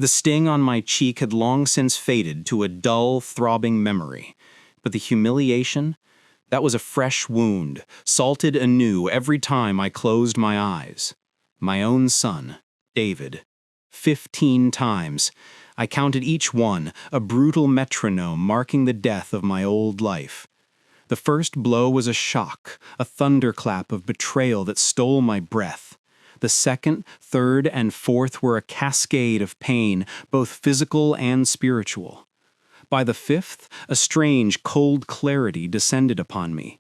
The sting on my cheek had long since faded to a dull, throbbing memory, but the humiliation, that was a fresh wound, salted anew every time I closed my eyes. My own son, David. 15 times. I counted each one, a brutal metronome marking the death of my old life. The first blow was a shock, a thunderclap of betrayal that stole my breath. The second, third, and fourth were a cascade of pain, both physical and spiritual. By the fifth, a strange, cold clarity descended upon me.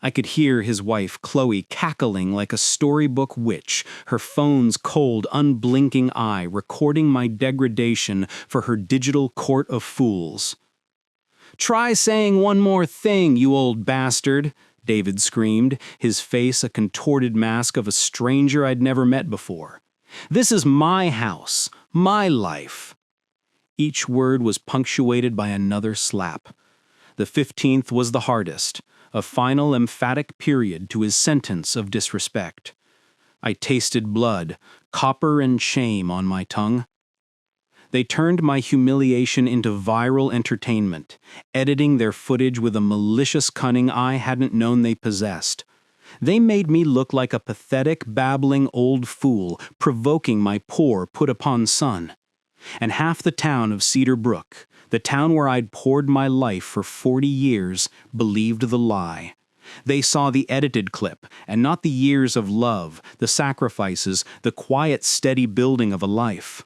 I could hear his wife, Chloe, cackling like a storybook witch, her phone's cold, unblinking eye recording my degradation for her digital court of fools. "Try saying one more thing, you old bastard," David screamed, his face a contorted mask of a stranger I'd never met before. "This is my house, my life." Each word was punctuated by another slap. The 15th was the hardest, a final emphatic period to his sentence of disrespect. I tasted blood, copper and shame on my tongue. They turned my humiliation into viral entertainment, editing their footage with a malicious cunning I hadn't known they possessed. They made me look like a pathetic, babbling old fool, provoking my poor, put-upon son. And half the town of Cedar Brook, the town where I'd poured my life for 40 years, believed the lie. They saw the edited clip, and not the years of love, the sacrifices, the quiet, steady building of a life.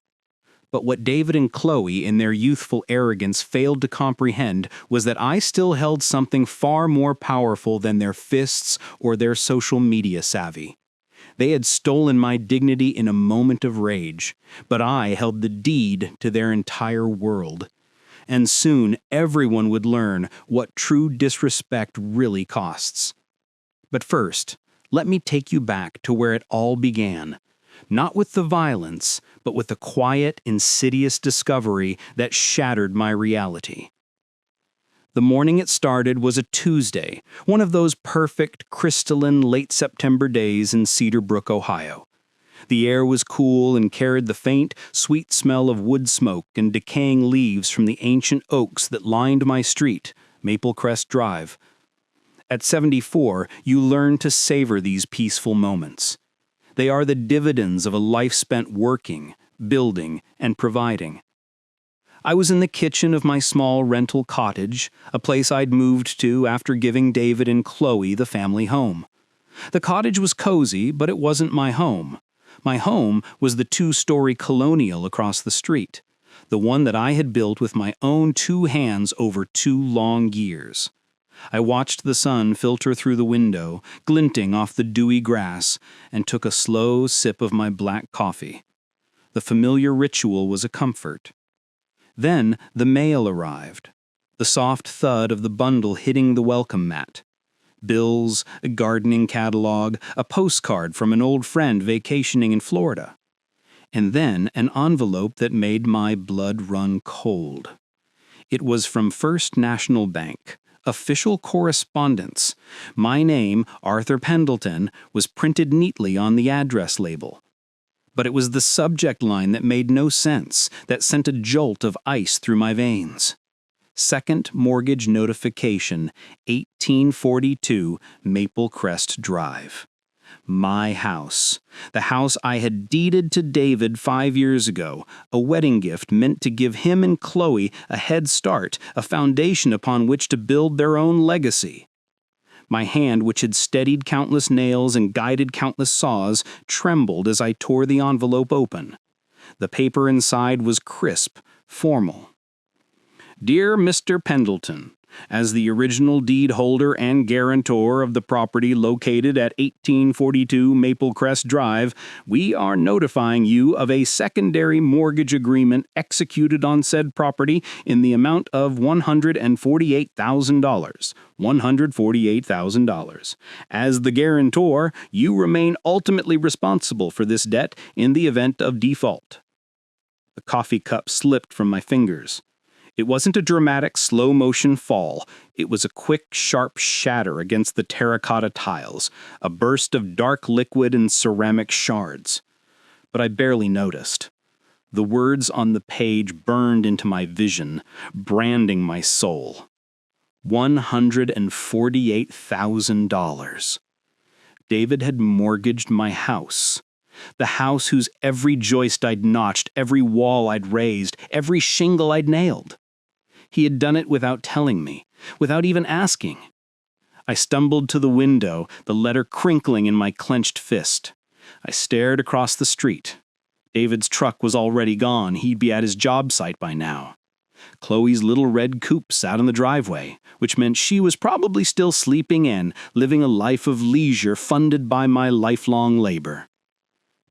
But what David and Chloe, in their youthful arrogance, failed to comprehend was that I still held something far more powerful than their fists or their social media savvy. They had stolen my dignity in a moment of rage, but I held the deed to their entire world. And soon everyone would learn what true disrespect really costs. But first, let me take you back to where it all began. Not with the violence, but with the quiet, insidious discovery that shattered my reality. The morning it started was a Tuesday, one of those perfect, crystalline late September days in Cedar Brook, Ohio. The air was cool and carried the faint, sweet smell of wood smoke and decaying leaves from the ancient oaks that lined my street, Maple Crest Drive. At 74, you learn to savor these peaceful moments. They are the dividends of a life spent working, building, and providing. I was in the kitchen of my small rental cottage, a place I'd moved to after giving David and Chloe the family home. The cottage was cozy, but it wasn't my home. My home was the 2-story colonial across the street, the one that I had built with my own 2 hands over 2 long years. I watched the sun filter through the window, glinting off the dewy grass, and took a slow sip of my black coffee. The familiar ritual was a comfort. Then the mail arrived, the soft thud of the bundle hitting the welcome mat. Bills, a gardening catalog, a postcard from an old friend vacationing in Florida. And then an envelope that made my blood run cold. It was from First National Bank. Official correspondence. My name, Arthur Pendleton, was printed neatly on the address label. But it was the subject line that made no sense, that sent a jolt of ice through my veins. Second mortgage notification, 1842 Maple Crest Drive. My house. The house I had deeded to David 5 years ago, a wedding gift meant to give him and Chloe a head start, a foundation upon which to build their own legacy. My hand, which had steadied countless nails and guided countless saws, trembled as I tore the envelope open. The paper inside was crisp, formal. Dear Mr. Pendleton, as the original deed holder and guarantor of the property located at 1842 Maple Crest Drive, we are notifying you of a secondary mortgage agreement executed on said property in the amount of $148,000. $148,000. As the guarantor, you remain ultimately responsible for this debt in the event of default. The coffee cup slipped from my fingers. It wasn't a dramatic, slow-motion fall. It was a quick, sharp shatter against the terracotta tiles, a burst of dark liquid and ceramic shards. But I barely noticed. The words on the page burned into my vision, branding my soul. $148,000. David had mortgaged my house. The house whose every joist I'd notched, every wall I'd raised, every shingle I'd nailed. He had done it without telling me, without even asking. I stumbled to the window, the letter crinkling in my clenched fist. I stared across the street. David's truck was already gone. He'd be at his job site by now. Chloe's little red coupe sat in the driveway, which meant she was probably still sleeping in, living a life of leisure funded by my lifelong labor.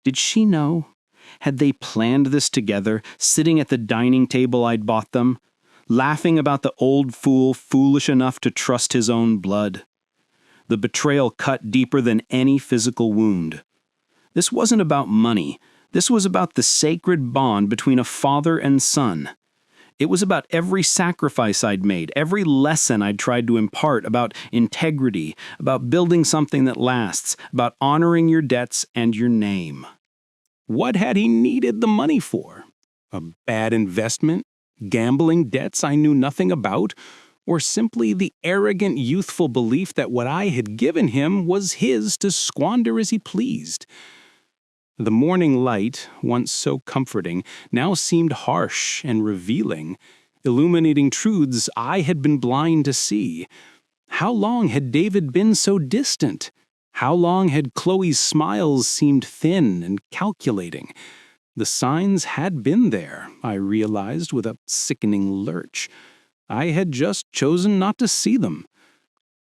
Did she know? Had they planned this together, sitting at the dining table I'd bought them, laughing about the old fool foolish enough to trust his own blood? The betrayal cut deeper than any physical wound. This wasn't about money. This was about the sacred bond between a father and son. It was about every sacrifice I'd made, every lesson I'd tried to impart about integrity, about building something that lasts, about honoring your debts and your name. What had he needed the money for? A bad investment? Gambling debts I knew nothing about? Or simply the arrogant, youthful belief that what I had given him was his to squander as he pleased? The morning light, once so comforting, now seemed harsh and revealing, illuminating truths I had been blind to see. How long had David been so distant? How long had Chloe's smiles seemed thin and calculating? The signs had been there, I realized with a sickening lurch. I had just chosen not to see them.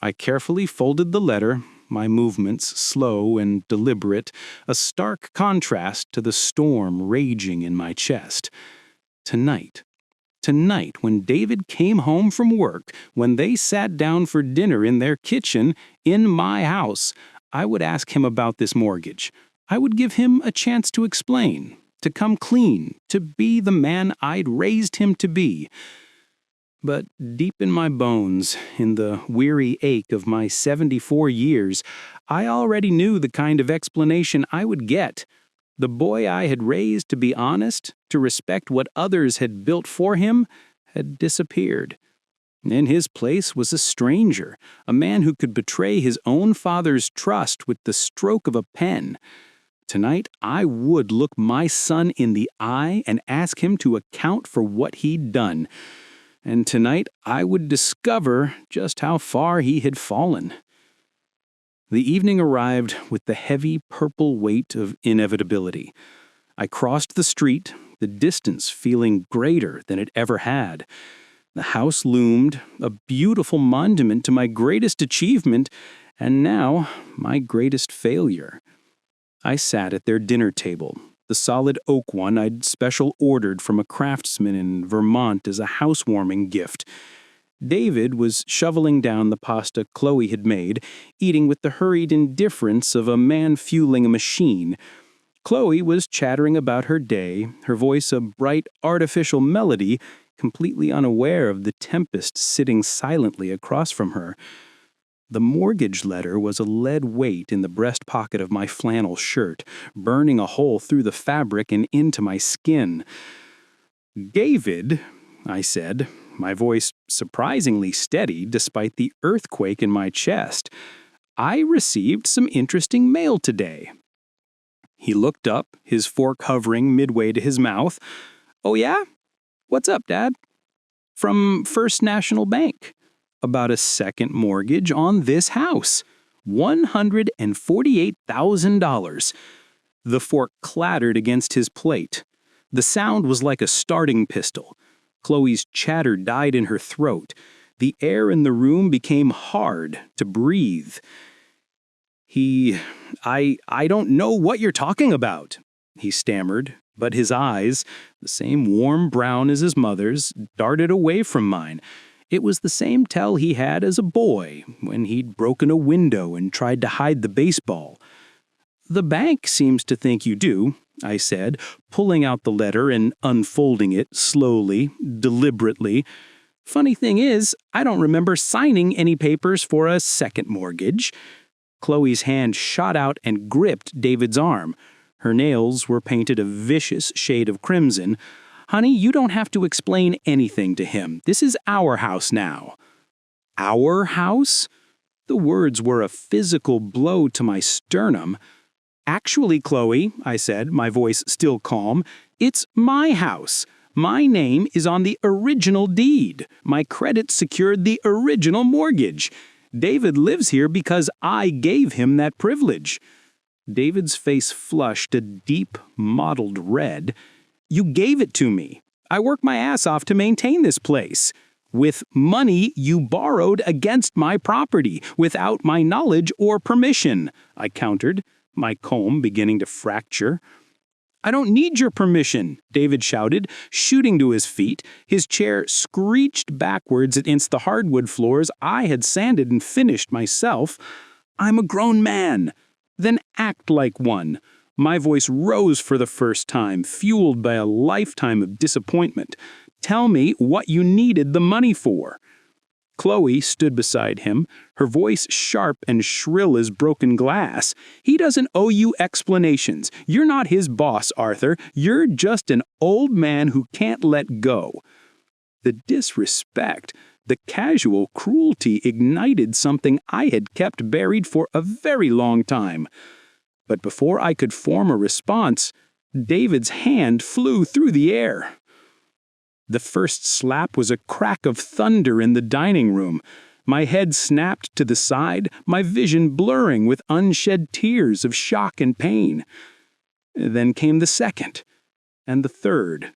I carefully folded the letter, my movements slow and deliberate, a stark contrast to the storm raging in my chest. Tonight, when David came home from work, when they sat down for dinner in their kitchen, in my house, I would ask him about this mortgage. I would give him a chance to explain, to come clean, to be the man I'd raised him to be. But deep in my bones, in the weary ache of my 74 years, I already knew the kind of explanation I would get. The boy I had raised to be honest, to respect what others had built for him, had disappeared. In his place was a stranger, a man who could betray his own father's trust with the stroke of a pen. Tonight, I would look my son in the eye and ask him to account for what he'd done. And tonight, I would discover just how far he had fallen. The evening arrived with the heavy purple weight of inevitability. I crossed the street, the distance feeling greater than it ever had. The house loomed, a beautiful monument to my greatest achievement, and now my greatest failure. I sat at their dinner table, the solid oak one I'd special ordered from a craftsman in Vermont as a housewarming gift. David was shoveling down the pasta Chloe had made, eating with the hurried indifference of a man fueling a machine. Chloe was chattering about her day, her voice a bright, artificial melody, completely unaware of the tempest sitting silently across from her. The mortgage letter was a lead weight in the breast pocket of my flannel shirt, burning a hole through the fabric and into my skin. "David," I said, my voice surprisingly steady despite the earthquake in my chest, "I received some interesting mail today." He looked up, his fork hovering midway to his mouth. "Oh yeah? What's up, Dad?" "From First National Bank. About a second mortgage on this house. $148,000. The fork clattered against his plate. The sound was like a starting pistol. Chloe's chatter died in her throat. The air in the room became hard to breathe. I don't know what you're talking about," he stammered, but his eyes, the same warm brown as his mother's, darted away from mine. It was the same tell he had as a boy, when he'd broken a window and tried to hide the baseball. "The bank seems to think you do," I said, pulling out the letter and unfolding it slowly, deliberately. "Funny thing is, I don't remember signing any papers for a second mortgage." Chloe's hand shot out and gripped David's arm. Her nails were painted a vicious shade of crimson. "Honey, you don't have to explain anything to him. This is our house now." "Our house?" The words were a physical blow to my sternum. "Actually, Chloe," I said, my voice still calm, "it's my house. My name is on the original deed. My credit secured the original mortgage. David lives here because I gave him that privilege." David's face flushed a deep, mottled red. "You gave it to me. I work my ass off to maintain this place. With money you borrowed against my property, without my knowledge or permission," I countered, my comb beginning to fracture. "I don't need your permission," David shouted, shooting to his feet. His chair screeched backwards against the hardwood floors I had sanded and finished myself. "I'm a grown man." "Then act like one." My voice rose for the first time, fueled by a lifetime of disappointment. "Tell me what you needed the money for." Chloe stood beside him, her voice sharp and shrill as broken glass. "He doesn't owe you explanations. You're not his boss, Arthur. You're just an old man who can't let go." The disrespect, the casual cruelty ignited something I had kept buried for a very long time. But before I could form a response, David's hand flew through the air. The first slap was a crack of thunder in the dining room. My head snapped to the side, my vision blurring with unshed tears of shock and pain. Then came the second, and the third.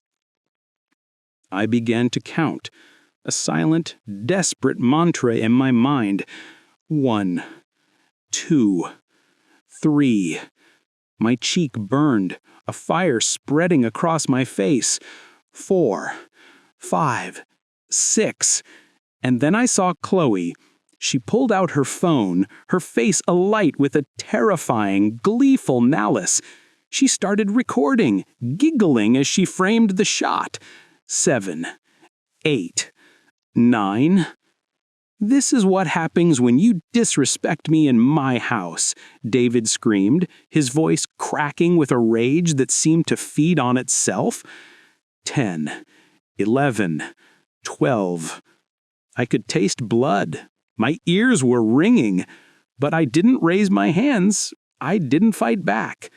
I began to count, a silent, desperate mantra in my mind. 1, 2, 3. My cheek burned, a fire spreading across my face. 4, 5, 6. And then I saw Chloe. She pulled out her phone, her face alight with a terrifying, gleeful malice. She started recording, giggling as she framed the shot. 7, 8, 9. "This is what happens when you disrespect me in my house," David screamed, his voice cracking with a rage that seemed to feed on itself. 10, 11, 12. I could taste blood. My ears were ringing. But I didn't raise my hands. I didn't fight back.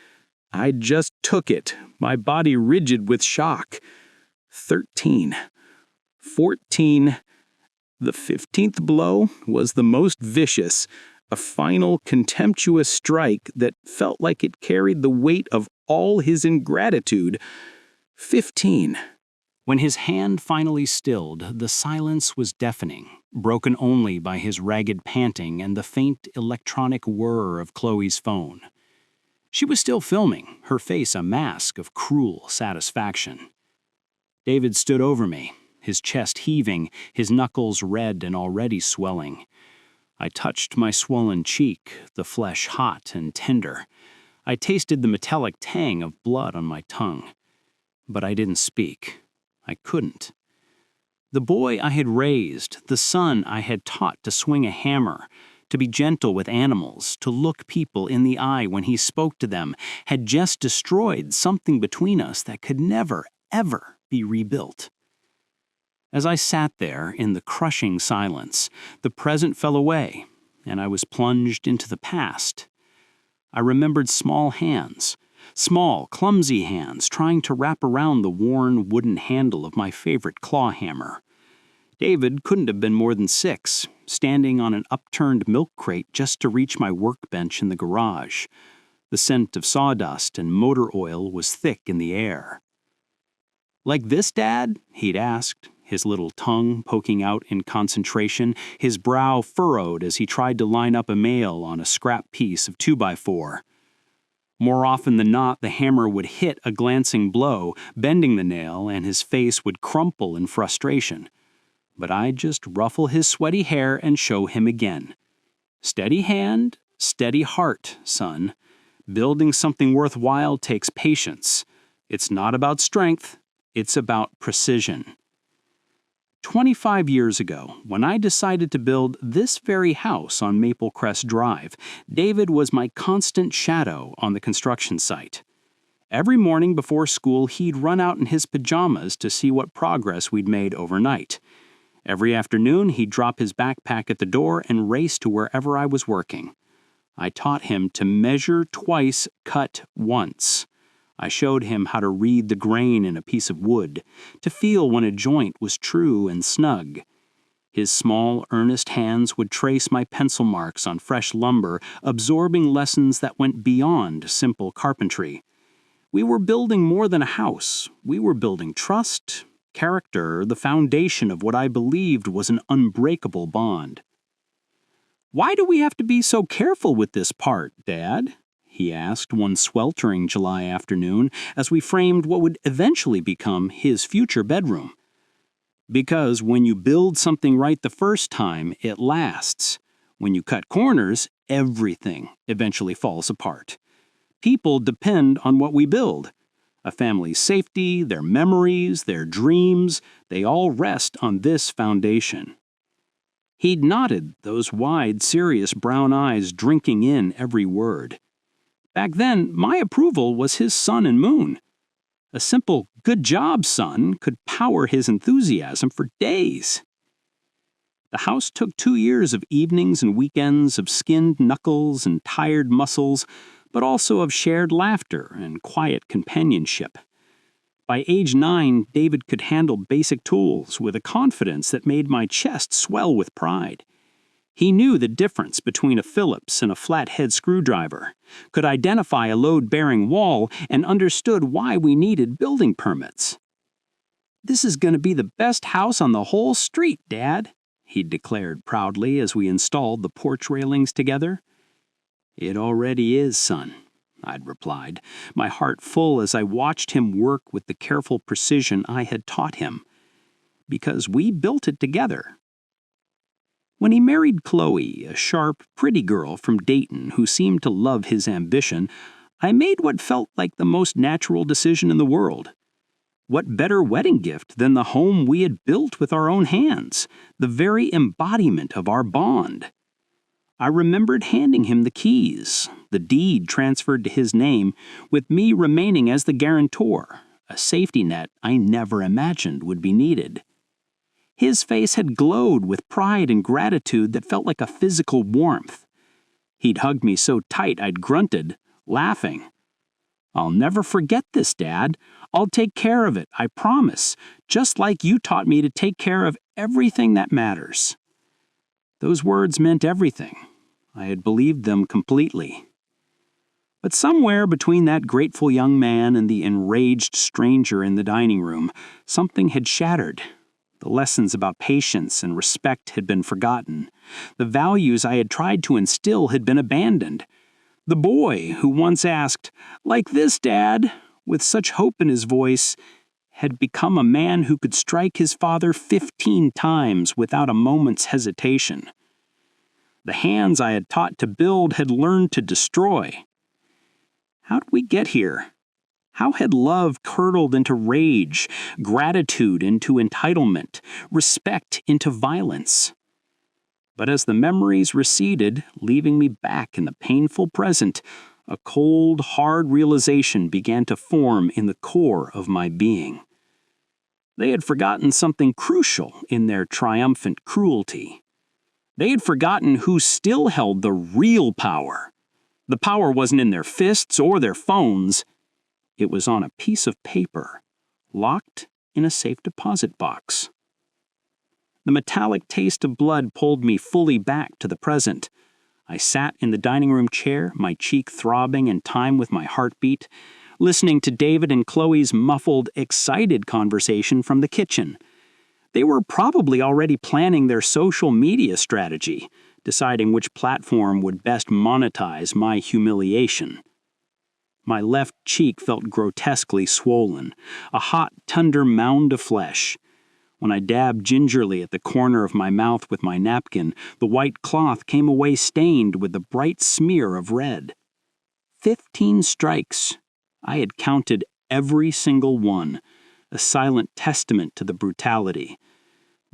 I just took it, my body rigid with shock. 13, 14. The 15th blow was the most vicious, a final contemptuous strike that felt like it carried the weight of all his ingratitude. 15. When his hand finally stilled, the silence was deafening, broken only by his ragged panting and the faint electronic whir of Chloe's phone. She was still filming, her face a mask of cruel satisfaction. David stood over me, his chest heaving, his knuckles red and already swelling. I touched my swollen cheek, the flesh hot and tender. I tasted the metallic tang of blood on my tongue. But I didn't speak. I couldn't. The boy I had raised, the son I had taught to swing a hammer, to be gentle with animals, to look people in the eye when he spoke to them, had just destroyed something between us that could never, ever be rebuilt. As I sat there in the crushing silence, the present fell away, and I was plunged into the past. I remembered small hands, small, clumsy hands trying to wrap around the worn wooden handle of my favorite claw hammer. David couldn't have been more than 6, standing on an upturned milk crate just to reach my workbench in the garage. The scent of sawdust and motor oil was thick in the air. "Like this, Dad?" he'd asked, his little tongue poking out in concentration, his brow furrowed as he tried to line up a nail on a scrap piece of 2x4. More often than not, the hammer would hit a glancing blow, bending the nail, and his face would crumple in frustration. But I'd just ruffle his sweaty hair and show him again. "Steady hand, steady heart, son. Building something worthwhile takes patience. It's not about strength, it's about precision." 25 years ago, when I decided to build this very house on Maple Crest Drive, David was my constant shadow on the construction site. Every morning before school, he'd run out in his pajamas to see what progress we'd made overnight. Every afternoon, he'd drop his backpack at the door and race to wherever I was working. I taught him to measure twice, cut once. I showed him how to read the grain in a piece of wood, to feel when a joint was true and snug. His small, earnest hands would trace my pencil marks on fresh lumber, absorbing lessons that went beyond simple carpentry. We were building more than a house. We were building trust, character, the foundation of what I believed was an unbreakable bond. "Why do we have to be so careful with this part, Dad?" he asked one sweltering July afternoon as we framed what would eventually become his future bedroom. "Because when you build something right the first time, it lasts. When you cut corners, everything eventually falls apart. People depend on what we build. A family's safety, their memories, their dreams, they all rest on this foundation." He'd nodded, those wide, serious brown eyes drinking in every word. Back then, my approval was his sun and moon. A simple, "good job, son," could power his enthusiasm for days. The house took 2 years of evenings and weekends, of skinned knuckles and tired muscles, but also of shared laughter and quiet companionship. By age 9, David could handle basic tools with a confidence that made my chest swell with pride. He knew the difference between a Phillips and a flathead screwdriver, could identify a load-bearing wall, and understood why we needed building permits. "This is going to be the best house on the whole street, Dad," he declared proudly as we installed the porch railings together. "It already is, son," I'd replied, my heart full as I watched him work with the careful precision I had taught him. Because we built it together. When he married Chloe, a sharp, pretty girl from Dayton who seemed to love his ambition, I made what felt like the most natural decision in the world. What better wedding gift than the home we had built with our own hands, the very embodiment of our bond? I remembered handing him the keys, the deed transferred to his name, with me remaining as the guarantor, a safety net I never imagined would be needed. His face had glowed with pride and gratitude that felt like a physical warmth. He'd hugged me so tight I'd grunted, laughing. "I'll never forget this, Dad. I'll take care of it, I promise, just like you taught me to take care of everything that matters." Those words meant everything. I had believed them completely. But somewhere between that grateful young man and the enraged stranger in the dining room, something had shattered. The lessons about patience and respect had been forgotten. The values I had tried to instill had been abandoned. The boy who once asked, "Like this, Dad?" with such hope in his voice, had become a man who could strike his father 15 times without a moment's hesitation. The hands I had taught to build had learned to destroy. How did we get here? How had love curdled into rage, gratitude into entitlement, respect into violence? But as the memories receded, leaving me back in the painful present, a cold, hard realization began to form in the core of my being. They had forgotten something crucial in their triumphant cruelty. They had forgotten who still held the real power. The power wasn't in their fists or their phones. It was on a piece of paper, locked in a safe deposit box. The metallic taste of blood pulled me fully back to the present. I sat in the dining room chair, my cheek throbbing in time with my heartbeat, listening to David and Chloe's muffled, excited conversation from the kitchen. They were probably already planning their social media strategy, deciding which platform would best monetize my humiliation. My left cheek felt grotesquely swollen, a hot, tender mound of flesh. When I dabbed gingerly at the corner of my mouth with my napkin, the white cloth came away stained with a bright smear of red. 15 strikes. I had counted every single one, a silent testament to the brutality.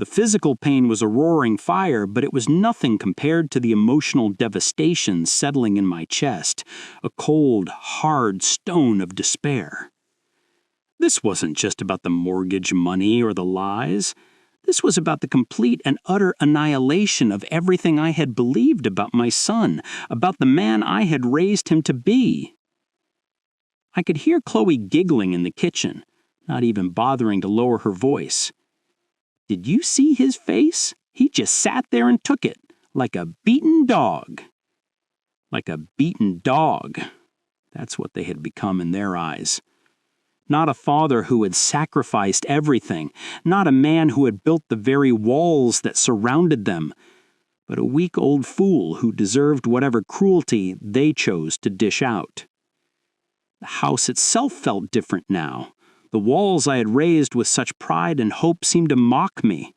The physical pain was a roaring fire, but it was nothing compared to the emotional devastation settling in my chest, a cold, hard stone of despair. This wasn't just about the mortgage money or the lies. This was about the complete and utter annihilation of everything I had believed about my son, about the man I had raised him to be. I could hear Chloe giggling in the kitchen, not even bothering to lower her voice. Did you see his face? He just sat there and took it, like a beaten dog. Like a beaten dog. That's what they had become in their eyes. Not a father who had sacrificed everything, not a man who had built the very walls that surrounded them, but a weak old fool who deserved whatever cruelty they chose to dish out. The house itself felt different now. The walls I had raised with such pride and hope seemed to mock me.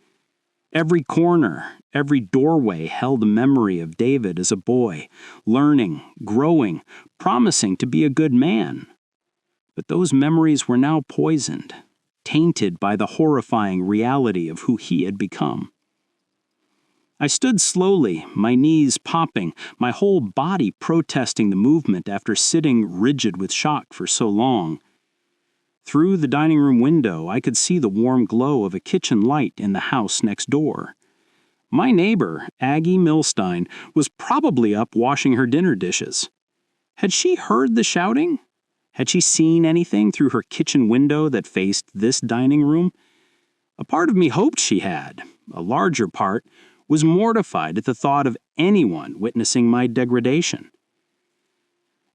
Every corner, every doorway held a memory of David as a boy, learning, growing, promising to be a good man. But those memories were now poisoned, tainted by the horrifying reality of who he had become. I stood slowly, my knees popping, my whole body protesting the movement after sitting rigid with shock for so long. Through the dining room window, I could see the warm glow of a kitchen light in the house next door. My neighbor, Aggie Milstein, was probably up washing her dinner dishes. Had she heard the shouting? Had she seen anything through her kitchen window that faced this dining room? A part of me hoped she had. A larger part was mortified at the thought of anyone witnessing my degradation.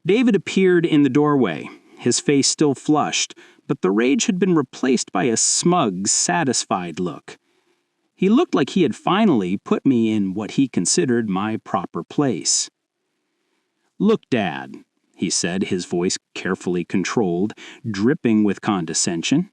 David appeared in the doorway, his face still flushed, but the rage had been replaced by a smug, satisfied look. He looked like he had finally put me in what he considered my proper place. "Look, Dad," he said, his voice carefully controlled, dripping with condescension.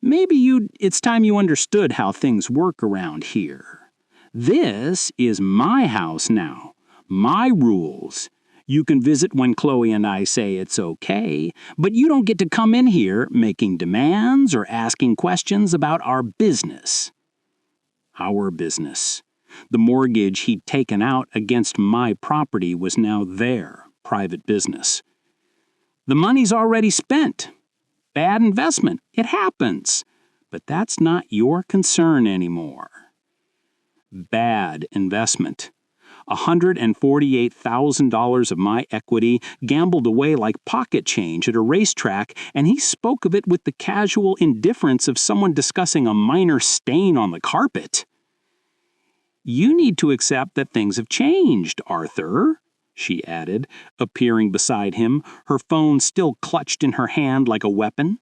It's time you understood how things work around here. This is my house now, my rules. You can visit when Chloe and I say it's okay, but you don't get to come in here making demands or asking questions about our business." Our business. The mortgage he'd taken out against my property was now their private business. The money's already spent. Bad investment. It happens. But that's not your concern anymore. Bad investment. $148,000 of my equity gambled away like pocket change at a racetrack, and he spoke of it with the casual indifference of someone discussing a minor stain on the carpet. "You need to accept that things have changed, Arthur," she added, appearing beside him, her phone still clutched in her hand like a weapon.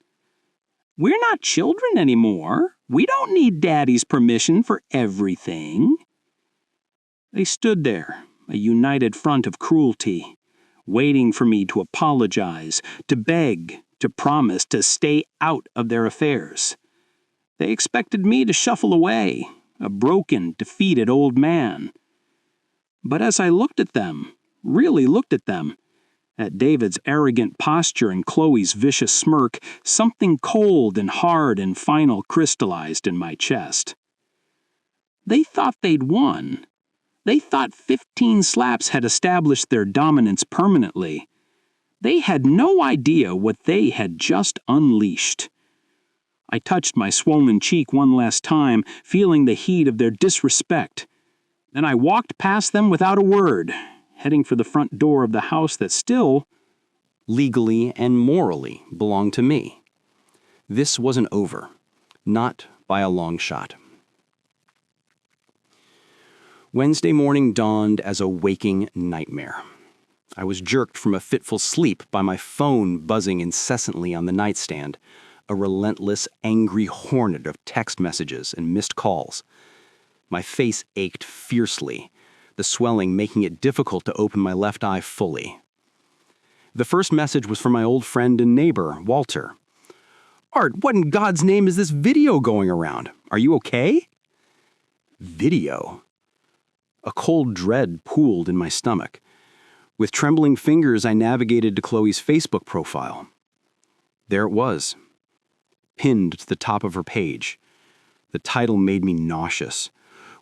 "We're not children anymore. We don't need Daddy's permission for everything." They stood there, a united front of cruelty, waiting for me to apologize, to beg, to promise to stay out of their affairs. They expected me to shuffle away, a broken, defeated old man. But as I looked at them, really looked at them, at David's arrogant posture and Chloe's vicious smirk, something cold and hard and final crystallized in my chest. They thought they'd won. They thought 15 slaps had established their dominance permanently. They had no idea what they had just unleashed. I touched my swollen cheek one last time, feeling the heat of their disrespect. Then I walked past them without a word, heading for the front door of the house that still, legally and morally, belonged to me. This wasn't over, not by a long shot. Wednesday morning dawned as a waking nightmare. I was jerked from a fitful sleep by my phone buzzing incessantly on the nightstand, a relentless, angry hornet of text messages and missed calls. My face ached fiercely, the swelling making it difficult to open my left eye fully. The first message was from my old friend and neighbor, Walter. "Art, what in God's name is this video going around? Are you okay?" Video? A cold dread pooled in my stomach. With trembling fingers, I navigated to Chloe's Facebook profile. There it was, pinned to the top of her page. The title made me nauseous.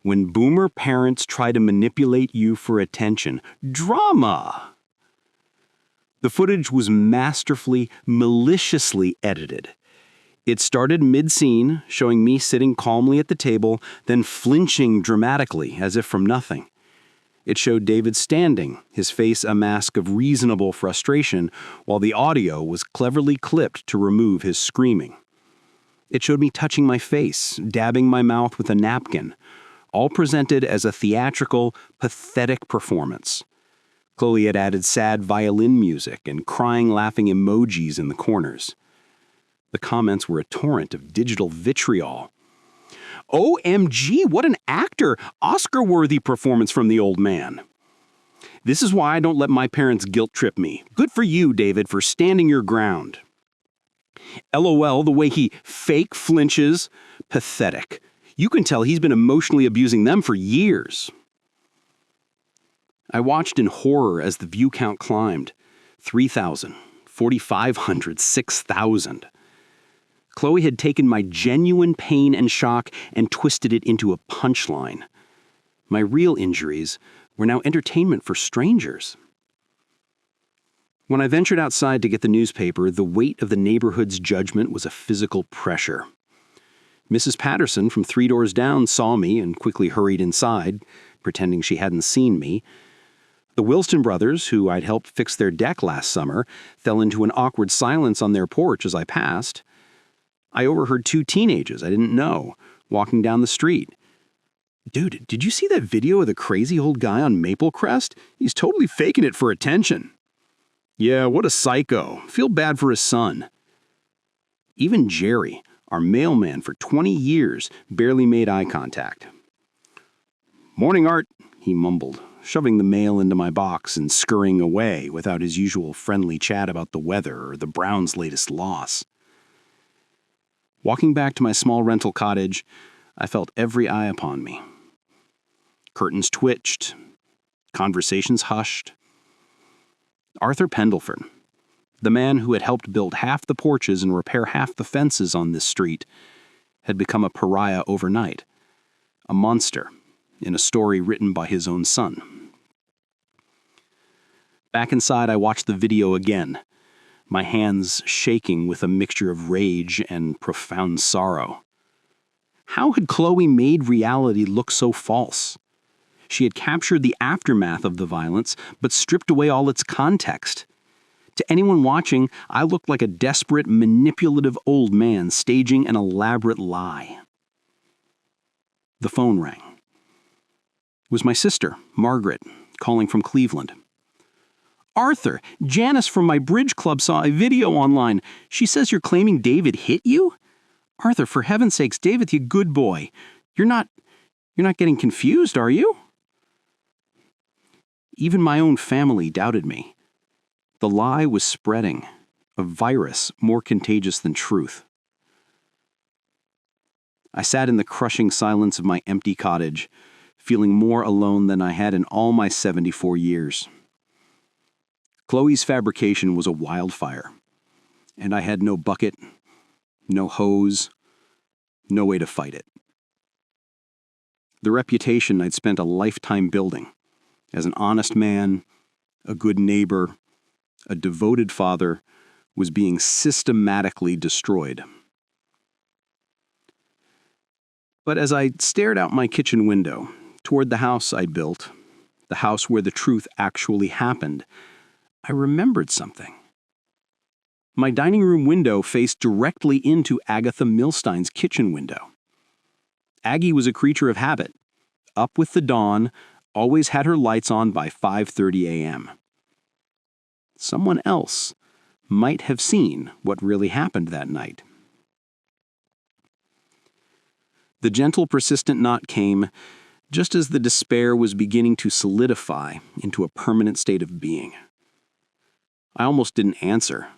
When boomer parents try to manipulate you for attention. Drama! The footage was masterfully, maliciously edited. It started mid-scene, showing me sitting calmly at the table, then flinching dramatically, as if from nothing. It showed David standing, his face a mask of reasonable frustration, while the audio was cleverly clipped to remove his screaming. It showed me touching my face, dabbing my mouth with a napkin, all presented as a theatrical, pathetic performance. Chloe had added sad violin music and crying, laughing emojis in the corners. The comments were a torrent of digital vitriol. OMG, what an actor! Oscar-worthy performance from the old man. This is why I don't let my parents guilt trip me. Good for you, David, for standing your ground. LOL, the way he fake flinches. Pathetic. You can tell he's been emotionally abusing them for years. I watched in horror as the view count climbed. 3,000, 4,500, 6,000. Chloe had taken my genuine pain and shock and twisted it into a punchline. My real injuries were now entertainment for strangers. When I ventured outside to get the newspaper, the weight of the neighborhood's judgment was a physical pressure. Mrs. Patterson from 3 doors down saw me and quickly hurried inside, pretending she hadn't seen me. The Wilston brothers, who I'd helped fix their deck last summer, fell into an awkward silence on their porch as I passed. I overheard 2 teenagers I didn't know walking down the street. Dude, did you see that video of the crazy old guy on Maple Crest? He's totally faking it for attention. Yeah, what a psycho. Feel bad for his son. Even Jerry, our mailman for 20 years, barely made eye contact. Morning, Art, he mumbled, shoving the mail into my box and scurrying away without his usual friendly chat about the weather or the Browns' latest loss. Walking back to my small rental cottage, I felt every eye upon me. Curtains twitched, conversations hushed. Arthur Pendleton, the man who had helped build half the porches and repair half the fences on this street, had become a pariah overnight, a monster in a story written by his own son. Back inside, I watched the video again, my hands shaking with a mixture of rage and profound sorrow. How had Chloe made reality look so false? She had captured the aftermath of the violence, but stripped away all its context. To anyone watching, I looked like a desperate, manipulative old man staging an elaborate lie. The phone rang. It was my sister, Margaret, calling from Cleveland. Arthur, Janice from my bridge club saw a video online. She says you're claiming David hit you? Arthur, for heaven's sakes, David, you good boy. You're not getting confused, are you? Even my own family doubted me. The lie was spreading, a virus more contagious than truth. I sat in the crushing silence of my empty cottage, feeling more alone than I had in all my 74 years. Chloe's fabrication was a wildfire, and I had no bucket, no hose, no way to fight it. The reputation I'd spent a lifetime building, as an honest man, a good neighbor, a devoted father, was being systematically destroyed. But as I stared out my kitchen window, toward the house I built, the house where the truth actually happened, I remembered something. My dining room window faced directly into Agatha Milstein's kitchen window. Aggie was a creature of habit. Up with the dawn, always had her lights on by 5:30 a.m. Someone else might have seen what really happened that night. The gentle, persistent knock came just as the despair was beginning to solidify into a permanent state of being. I almost didn't answer.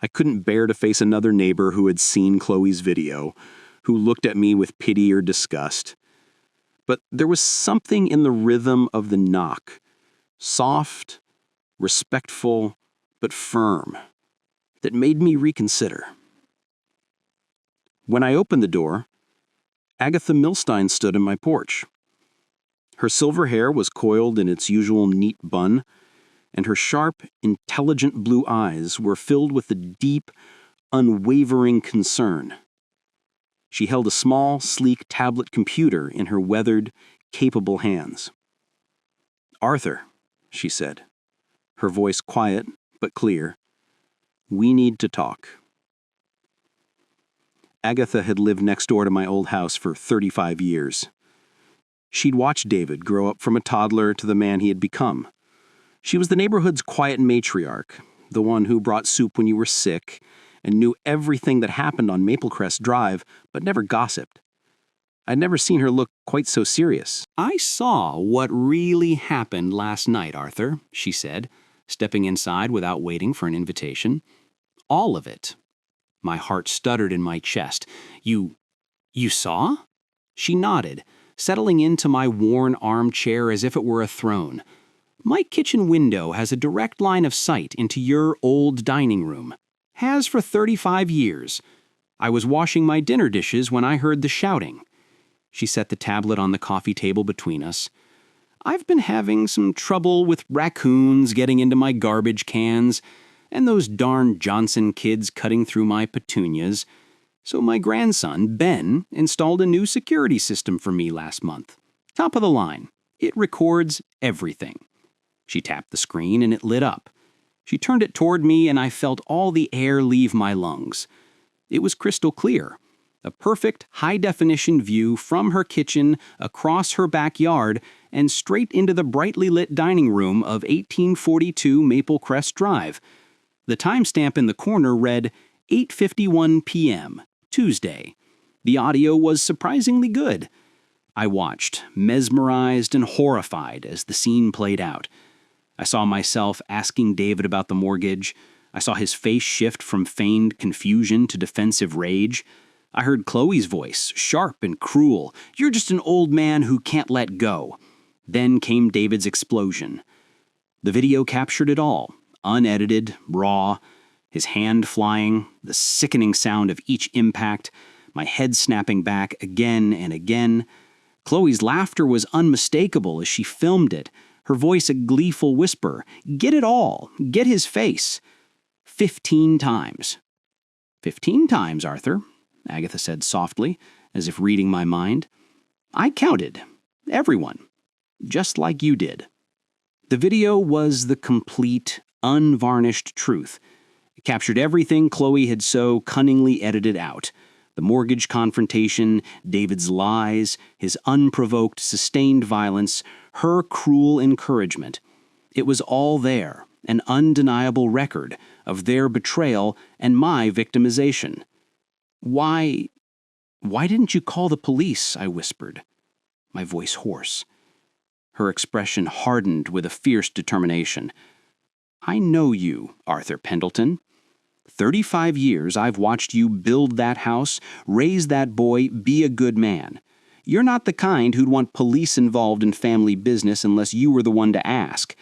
I couldn't bear to face another neighbor who had seen Chloe's video, who looked at me with pity or disgust. But there was something in the rhythm of the knock, soft, respectful, but firm, that made me reconsider. When I opened the door, Agatha Milstein stood in my porch. Her silver hair was coiled in its usual neat bun, and her sharp, intelligent blue eyes were filled with a deep, unwavering concern. She held a small, sleek tablet computer in her weathered, capable hands. "Arthur," she said, her voice quiet but clear, "we need to talk." Agatha had lived next door to my old house for 35 years. She'd watched David grow up from a toddler to the man he had become. She was the neighborhood's quiet matriarch, the one who brought soup when you were sick and knew everything that happened on Maplecrest Drive but never gossiped. I'd never seen her look quite so serious. "I saw what really happened last night, Arthur," she said, stepping inside without waiting for an invitation. "All of it." My heart stuttered in my chest. You saw?" She nodded, settling into my worn armchair as if it were a throne. "My kitchen window has a direct line of sight into your old dining room. Has for 35 years. I was washing my dinner dishes when I heard the shouting." She set the tablet on the coffee table between us. "I've been having some trouble with raccoons getting into my garbage cans, and those darn Johnson kids cutting through my petunias. So my grandson, Ben, installed a new security system for me last month. Top of the line. It records everything." She tapped the screen and it lit up. She turned it toward me and I felt all the air leave my lungs. It was crystal clear. A perfect, high-definition view from her kitchen, across her backyard, and straight into the brightly lit dining room of 1842 Maplecrest Drive. The timestamp in the corner read 8:51 p.m., Tuesday. The audio was surprisingly good. I watched, mesmerized and horrified as the scene played out. I saw myself asking David about the mortgage. I saw his face shift from feigned confusion to defensive rage. I heard Chloe's voice, sharp and cruel. "You're just an old man who can't let go." Then came David's explosion. The video captured it all, unedited, raw, his hand flying, the sickening sound of each impact, my head snapping back again and again. Chloe's laughter was unmistakable as she filmed it, her voice a gleeful whisper. "Get it all. Get his face." 15 times. 15 times, Arthur, Agatha said softly, as if reading my mind. "I counted. Everyone. Just like you did." The video was the complete, unvarnished truth. It captured everything Chloe had so cunningly edited out. The mortgage confrontation, David's lies, his unprovoked, sustained violence, her cruel encouragement. It was all there, an undeniable record of their betrayal and my victimization. Why didn't you call the police?" I whispered, my voice hoarse. Her expression hardened with a fierce determination. "I know you, Arthur Pendleton. 35 years I've watched you build that house, raise that boy, be a good man. You're not the kind who'd want police involved in family business unless you were the one to ask.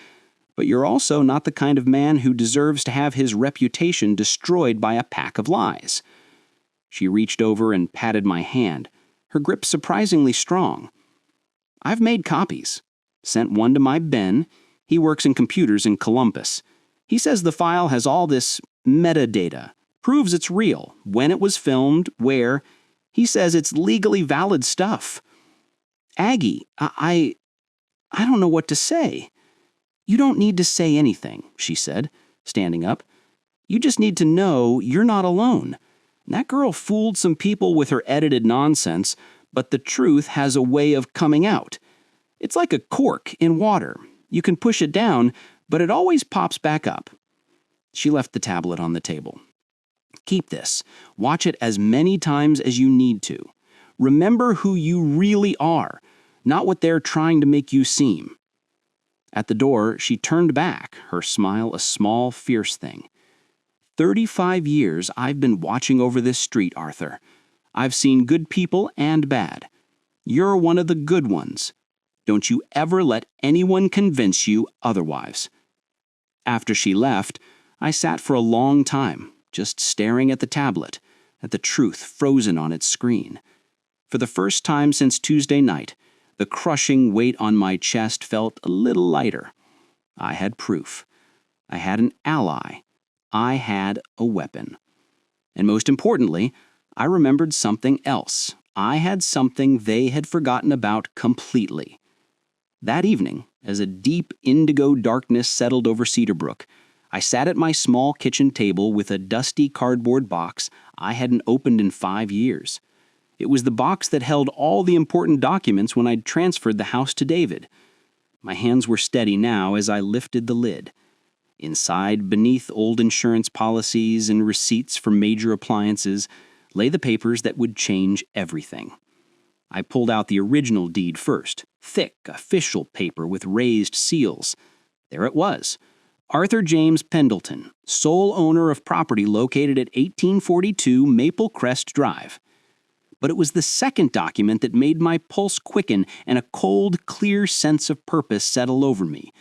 But you're also not the kind of man who deserves to have his reputation destroyed by a pack of lies." She reached over and patted my hand, her grip surprisingly strong. "I've made copies. Sent one to my Ben. He works in computers in Columbus. He says the file has all this metadata, proves it's real, when it was filmed, where. He says it's legally valid stuff. Aggie, I don't know what to say." "You don't need to say anything," she said, standing up. "You just need to know you're not alone. That girl fooled some people with her edited nonsense, but the truth has a way of coming out. It's like a cork in water. You can push it down, but it always pops back up." She left the tablet on the table. "Keep this. Watch it as many times as you need to. Remember who you really are, not what they're trying to make you seem." At the door, she turned back, her smile a small, fierce thing. 35 years I've been watching over this street, Arthur. I've seen good people and bad. You're one of the good ones. Don't you ever let anyone convince you otherwise." After she left, I sat for a long time, just staring at the tablet, at the truth frozen on its screen. For the first time since Tuesday night, the crushing weight on my chest felt a little lighter. I had proof. I had an ally. I had a weapon. And most importantly, I remembered something else. I had something they had forgotten about completely. That evening, as a deep indigo darkness settled over Cedarbrook, I sat at my small kitchen table with a dusty cardboard box I hadn't opened in 5 years. It was the box that held all the important documents when I'd transferred the house to David. My hands were steady now as I lifted the lid. Inside, beneath old insurance policies and receipts for major appliances, lay the papers that would change everything. I pulled out the original deed first, thick, official paper with raised seals. There it was. Arthur James Pendleton, sole owner of property located at 1842 Maple Crest Drive. But it was the second document that made my pulse quicken and a cold, clear sense of purpose settle over me.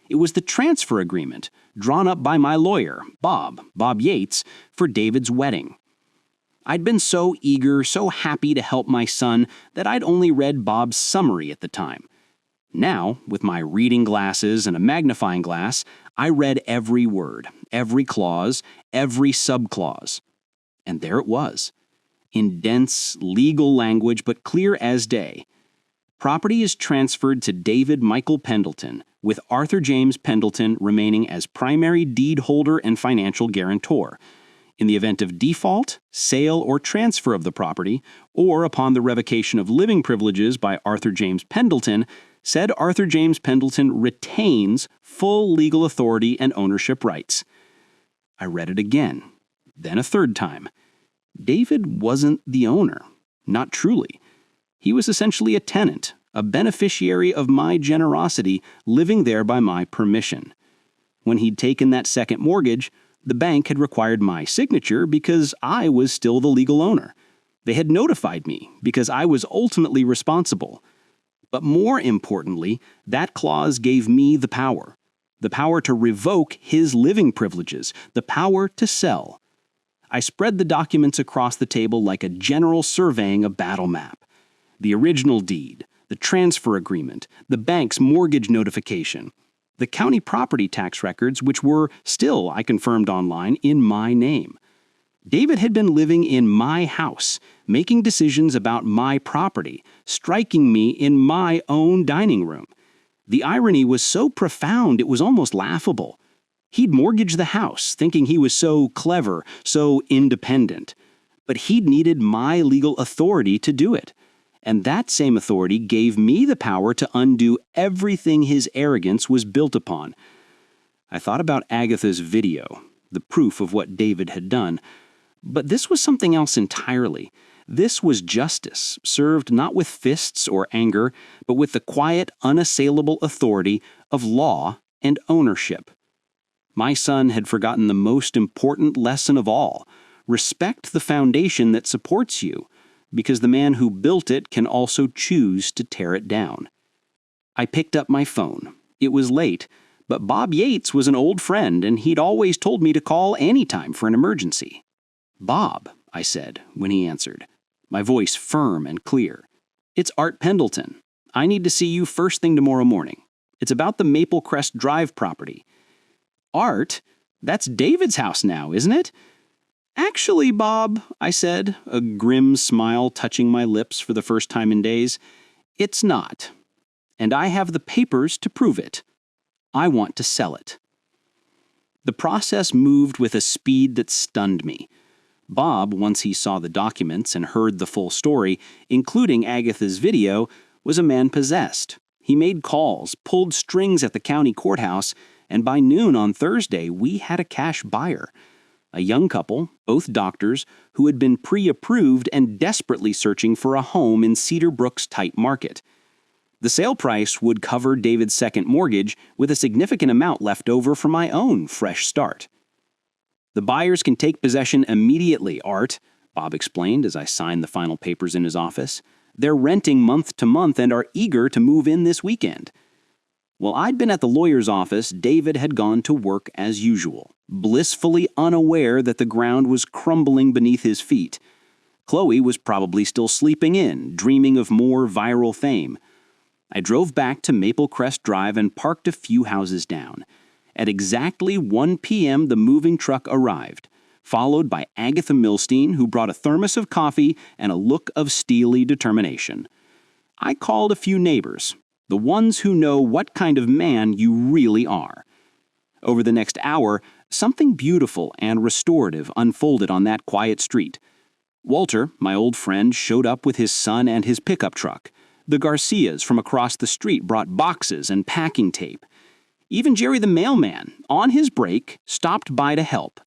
It was the transfer agreement, drawn up by my lawyer, Bob Yates, for David's wedding. I'd been so eager, so happy to help my son, that I'd only read Bob's summary at the time. Now, with my reading glasses and a magnifying glass, I read every word, every clause, every subclause. And there it was, in dense, legal language but clear as day. Property is transferred to David Michael Pendleton, with Arthur James Pendleton remaining as primary deed holder and financial guarantor. In the event of default, sale, or transfer of the property, or upon the revocation of living privileges by Arthur James Pendleton, said Arthur James Pendleton retains full legal authority and ownership rights. I read it again, then a third time. David wasn't the owner, not truly. He was essentially a tenant, a beneficiary of my generosity, living there by my permission. When he'd taken that second mortgage, the bank had required my signature because I was still the legal owner. They had notified me because I was ultimately responsible. But more importantly, that clause gave me the power to revoke his living privileges, the power to sell. I spread the documents across the table like a general surveying a battle map. The original deed, the transfer agreement, the bank's mortgage notification, the county property tax records, which were still, I confirmed online, in my name. David had been living in my house, making decisions about my property, striking me in my own dining room. The irony was so profound it was almost laughable. He'd mortgaged the house, thinking he was so clever, so independent. But he'd needed my legal authority to do it. And that same authority gave me the power to undo everything his arrogance was built upon. I thought about Agatha's video, the proof of what David had done. But this was something else entirely. This was justice, served not with fists or anger, but with the quiet, unassailable authority of law and ownership. My son had forgotten the most important lesson of all. Respect the foundation that supports you, because the man who built it can also choose to tear it down. I picked up my phone. It was late, but Bob Yates was an old friend, and he'd always told me to call anytime for an emergency. "Bob," I said when he answered, my voice firm and clear. "It's Art Pendleton. I need to see you first thing tomorrow morning. It's about the Maple Crest Drive property." "Art? That's David's house now, isn't it?" "Actually, Bob," I said, a grim smile touching my lips for the first time in days, "it's not. And I have the papers to prove it. I want to sell it." The process moved with a speed that stunned me. Bob, once he saw the documents and heard the full story, including Agatha's video, was a man possessed. He made calls, pulled strings at the county courthouse, and by noon on Thursday, we had a cash buyer. A young couple, both doctors, who had been pre-approved and desperately searching for a home in Cedar Brook's tight market. The sale price would cover David's second mortgage, with a significant amount left over for my own fresh start. "The buyers can take possession immediately, Art," Bob explained as I signed the final papers in his office. "They're renting month to month and are eager to move in this weekend." While I'd been at the lawyer's office, David had gone to work as usual, blissfully unaware that the ground was crumbling beneath his feet. Chloe was probably still sleeping in, dreaming of more viral fame. I drove back to Maple Crest Drive and parked a few houses down. At exactly 1 p.m., the moving truck arrived, followed by Agatha Milstein, who brought a thermos of coffee and a look of steely determination. I called a few neighbors, the ones who know what kind of man you really are. Over the next hour, something beautiful and restorative unfolded on that quiet street. Walter, my old friend, showed up with his son and his pickup truck. The Garcias from across the street brought boxes and packing tape. Even Jerry the mailman, on his break, stopped by to help.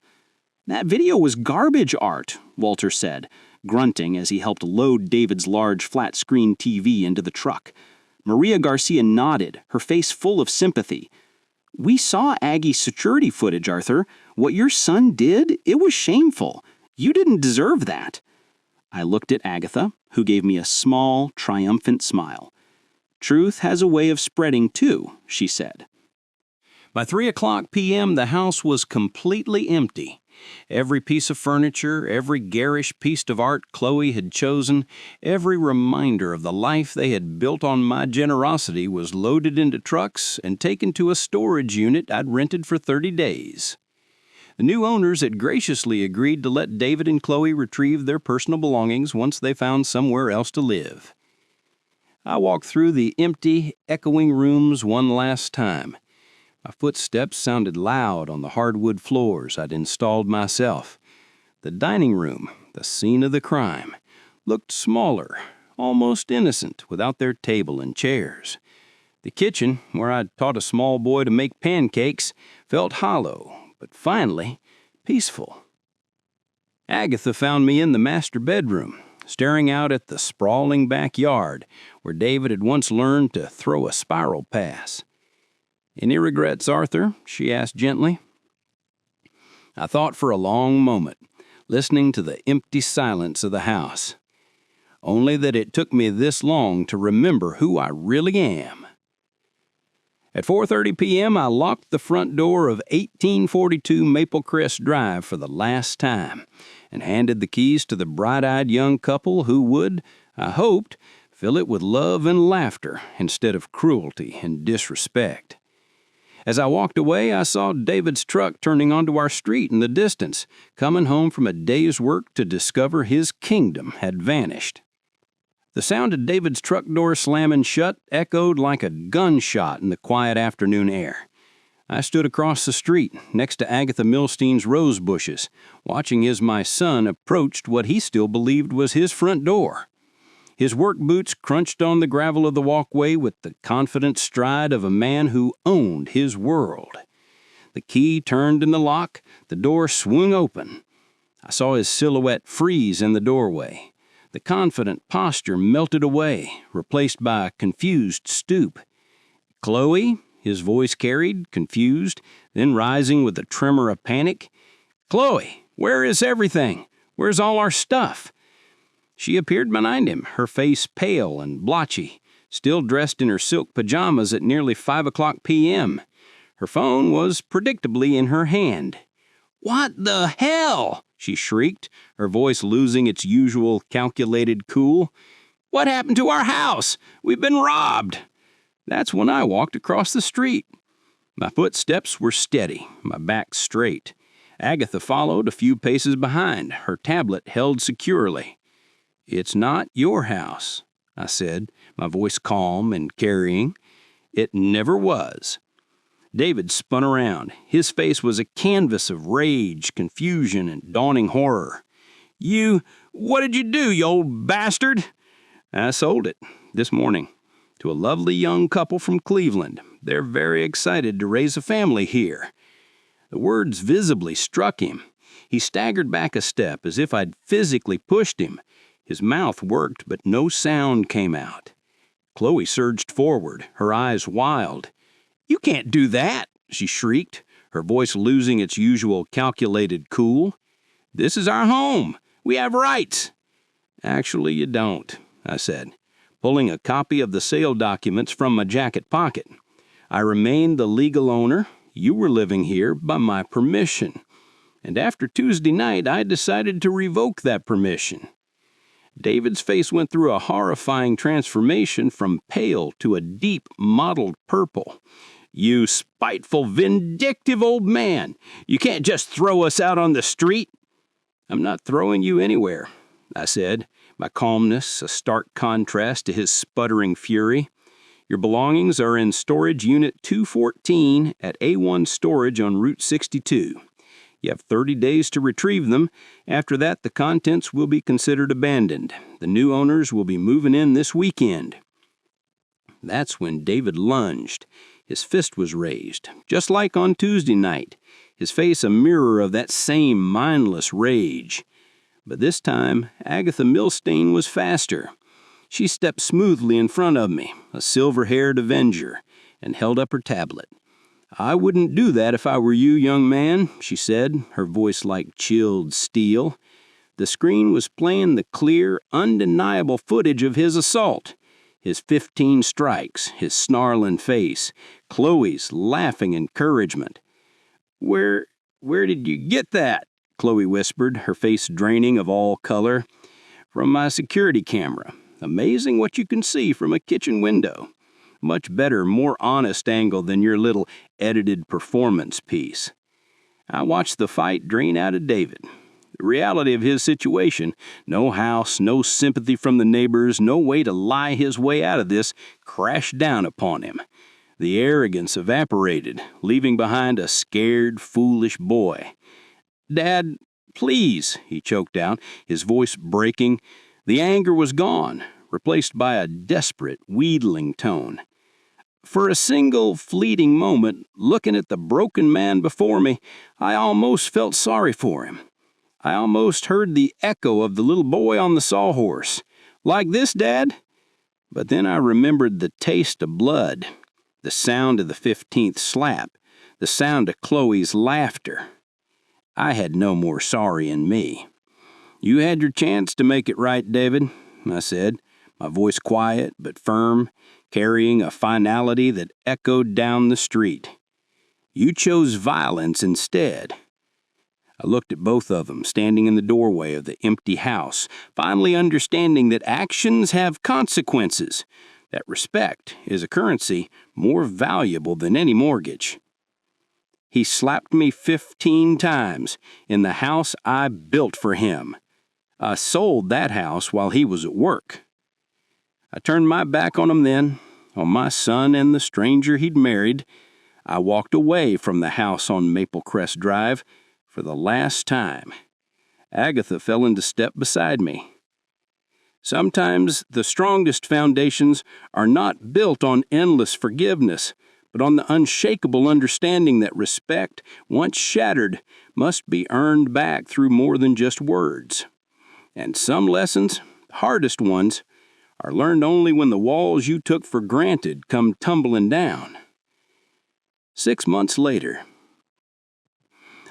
"That video was garbage art," Walter said, grunting as he helped load David's large flat-screen TV into the truck. Maria Garcia nodded, her face full of sympathy. "We saw Aggie's security footage, Arthur. What your son did, it was shameful. You didn't deserve that." I looked at Agatha, who gave me a small, triumphant smile. "Truth has a way of spreading, too," she said. By 3:00 p.m., the house was completely empty. Every piece of furniture, every garish piece of art Chloe had chosen, every reminder of the life they had built on my generosity was loaded into trucks and taken to a storage unit I'd rented for 30 days. The new owners had graciously agreed to let David and Chloe retrieve their personal belongings once they found somewhere else to live. I walked through the empty, echoing rooms one last time. My footsteps sounded loud on the hardwood floors I'd installed myself. The dining room, the scene of the crime, looked smaller, almost innocent, without their table and chairs. The kitchen, where I'd taught a small boy to make pancakes, felt hollow, but finally peaceful. Agatha found me in the master bedroom, staring out at the sprawling backyard where David had once learned to throw a spiral pass. "Any regrets, Arthur?" she asked gently. I thought for a long moment, listening to the empty silence of the house. Only that it took me this long to remember who I really am. At 4:30 p.m., I locked the front door of 1842 Maple Crest Drive for the last time and handed the keys to the bright-eyed young couple who would, I hoped, fill it with love and laughter instead of cruelty and disrespect. As I walked away, I saw David's truck turning onto our street in the distance, coming home from a day's work to discover his kingdom had vanished. The sound of David's truck door slamming shut echoed like a gunshot in the quiet afternoon air. I stood across the street, next to Agatha Milstein's rose bushes, watching as my son approached what he still believed was his front door. His work boots crunched on the gravel of the walkway with the confident stride of a man who owned his world. The key turned in the lock, the door swung open. I saw his silhouette freeze in the doorway. The confident posture melted away, replaced by a confused stoop. "Chloe," his voice carried, confused, then rising with a tremor of panic. "Chloe, where is everything? Where's all our stuff?" She appeared behind him, her face pale and blotchy, still dressed in her silk pajamas at nearly 5:00 p.m. Her phone was predictably in her hand. "What the hell?" she shrieked, her voice losing its usual calculated cool. "What happened to our house? We've been robbed." That's when I walked across the street. My footsteps were steady, my back straight. Agatha followed a few paces behind, her tablet held securely. "It's not your house," I said, my voice calm and carrying. "It never was." David spun around. His face was a canvas of rage, confusion, and dawning horror. What did you do, you old bastard?" "I sold it, this morning, to a lovely young couple from Cleveland. They're very excited to raise a family here." The words visibly struck him. He staggered back a step as if I'd physically pushed him. His mouth worked, but no sound came out. Chloe surged forward, her eyes wild. "You can't do that," she shrieked, her voice losing its usual calculated cool. "This is our home. We have rights." "Actually, you don't," I said, pulling a copy of the sale documents from my jacket pocket. "I remain the legal owner. You were living here by my permission. And after Tuesday night, I decided to revoke that permission." David's face went through a horrifying transformation from pale to a deep mottled purple. "You spiteful, vindictive old man! You can't just throw us out on the street!" "I'm not throwing you anywhere," I said, my calmness a stark contrast to his sputtering fury. "Your belongings are in Storage Unit 214 at A1 Storage on Route 62. You have 30 days to retrieve them. After that, the contents will be considered abandoned. The new owners will be moving in this weekend." That's when David lunged. His fist was raised, just like on Tuesday night, his face a mirror of that same mindless rage. But this time, Agatha Milstein was faster. She stepped smoothly in front of me, a silver-haired avenger, and held up her tablet. "I wouldn't do that if I were you, young man," she said, her voice like chilled steel. The screen was playing the clear, undeniable footage of his assault. His 15 strikes, his snarling face, Chloe's laughing encouragement. Where did you get that?" Chloe whispered, her face draining of all color. "From my security camera. Amazing what you can see from a kitchen window. Much better, more honest angle than your little edited performance piece." I watched the fight drain out of David. The reality of his situation, no house, no sympathy from the neighbors, no way to lie his way out of this, crashed down upon him. The arrogance evaporated, leaving behind a scared, foolish boy. "Dad, please," he choked out, his voice breaking. The anger was gone, replaced by a desperate, wheedling tone. For a single, fleeting moment, looking at the broken man before me, I almost felt sorry for him. I almost heard the echo of the little boy on the sawhorse. "Like this, Dad?" But then I remembered the taste of blood, the sound of the 15th slap, the sound of Chloe's laughter. I had no more sorry in me. "You had your chance to make it right, David," I said, my voice quiet but firm, carrying a finality that echoed down the street. "You chose violence instead." I looked at both of them, standing in the doorway of the empty house, finally understanding that actions have consequences, that respect is a currency more valuable than any mortgage. He slapped me 15 times in the house I built for him. I sold that house while he was at work. I turned my back on him then, on my son and the stranger he'd married. I walked away from the house on Maple Crest Drive for the last time. Agatha fell into step beside me. Sometimes the strongest foundations are not built on endless forgiveness, but on the unshakable understanding that respect, once shattered, must be earned back through more than just words. And some lessons, the hardest ones, are learned only when the walls you took for granted come tumbling down. 6 months later.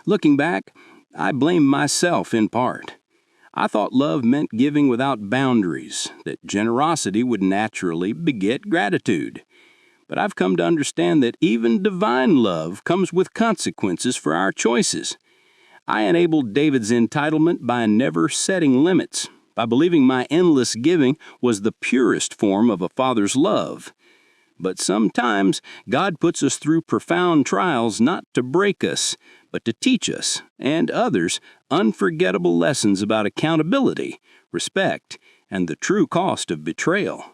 Looking back, I blame myself in part. I thought love meant giving without boundaries, that generosity would naturally beget gratitude. But I've come to understand that even divine love comes with consequences for our choices. I enabled David's entitlement by never setting limits, by believing my endless giving was the purest form of a father's love. But sometimes God puts us through profound trials not to break us, but to teach us, and others, unforgettable lessons about accountability, respect, and the true cost of betrayal.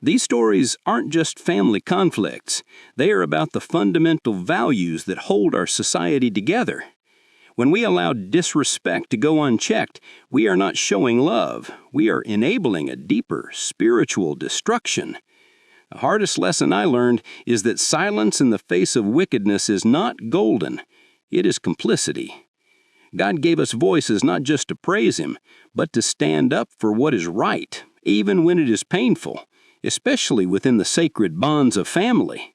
These stories aren't just family conflicts. They are about the fundamental values that hold our society together. When we allow disrespect to go unchecked, we are not showing love. We are enabling a deeper spiritual destruction. The hardest lesson I learned is that silence in the face of wickedness is not golden. It is complicity. God gave us voices not just to praise Him, but to stand up for what is right, even when it is painful, especially within the sacred bonds of family.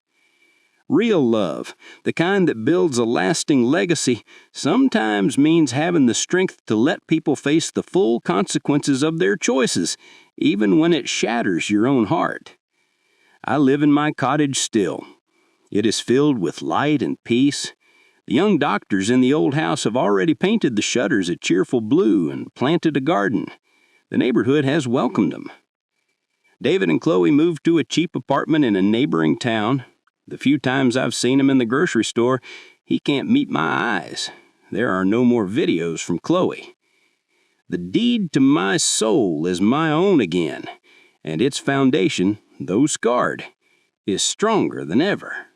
Real love, the kind that builds a lasting legacy, sometimes means having the strength to let people face the full consequences of their choices, even when it shatters your own heart. I live in my cottage still. It is filled with light and peace. The young doctors in the old house have already painted the shutters a cheerful blue and planted a garden. The neighborhood has welcomed him. David and Chloe moved to a cheap apartment in a neighboring town. The few times I've seen him in the grocery store, he can't meet my eyes. There are no more videos from Chloe. The deed to my soul is my own again, and its foundation, though scarred, is stronger than ever.